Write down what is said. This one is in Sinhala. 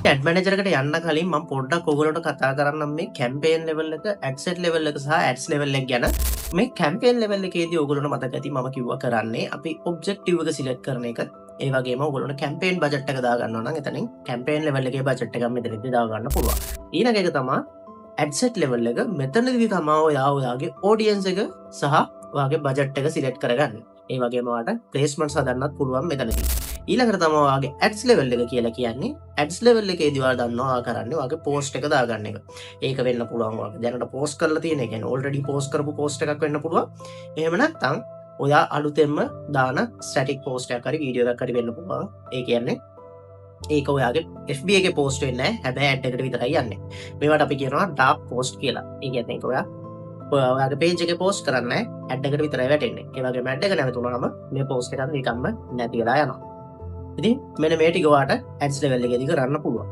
ඇඩ් මැනේජර් එකට යන්න කලින් මම පොඩ්ඩක් ඔයගොල්ලන්ට කතා කරන්නම් මේ කැම්පේන් ලෙවල් එක, ඇඩ්සෙට් ලෙවල් එක සහ ඇඩ්ස් ලෙවල් එක ගැන. මේ කැම්පේන් ලෙවල් එකේදී ඔයගොල්ලන්ට මතක ඇති මම කිව්වා කරන්නේ අපි ඔබ්ජෙක්ටිව් එක සිලෙක්ට් කරන එක. ඒ වගේම ඔයගොල්ලන්ට කැම්පේන් බජට් එක දාගන්නවා නම් එතනින් කැම්පේන් ලෙවල් එකේ බජට් එකක් මෙතනදී දාගන්න පුළුවන්. ඊළඟ එක තමයි ඇඩ්සෙට් ලෙවල් එක. මෙතනදී තමයි ඔයාගේ ඔඩියන්ස් එක සහ ඔයාගේ බජට් එක සිලෙක්ට් කරගන්න. ඒ වගේම ඔයාලට ප්ලේස්මන්ට්ස් හදන්නත් පුළුවන් මෙතනදී. ඊළඟට තමයි ඔයාගේ ඇඩ්ස් ලෙවල් එක කියලා කියන්නේ. ඇඩ්ස් ලෙවල් එකේදී ඔයාලා දන්නවා ඔයා කරන්නේ ඔයාගේ පෝස්ට් එක දාගන්න එක. ඒක වෙන්න පුළුවන් ඔයාගේ දැනට පෝස්ට් කරලා තියෙන, ඒ කියන්නේ ඔල්රෙඩි පෝස්ට් කරපු පෝස්ට් එකක් වෙන්න පුළුවන්. එහෙම නැත්නම් ඔයා අලුතෙන්ම දාන ස්ටැටික් පෝස්ට් එකක් හරි වීඩියෝ එකක් හරි වෙන්න පුළුවන්. ඒ කියන්නේ ඒක ඔයාගේ FB එකේ පෝස්ට් වෙන්නේ නැහැ. හැබැයි ඇඩ් එකට විතරයි යන්නේ. මේවට අපි කියනවා ඩාර්ක් පෝස්ට් කියලා. ඒ කියන්නේ ඒක ඔයාගේ පේජ් එකේ පෝස්ට් කරන්නේ ඇඩ් එකට විතරයි වැටෙන්නේ. ඒ වගේම ඇඩ් එක නැවතුනම මේ පෝස්ට් එකත් නිකම්ම නැති වෙලා යනවා. ඉතින් මෙන්න මේ ටික ඔයාලට ඇඩ්ස් ලෙවල් එකේදී කරන්න පුළුවන්.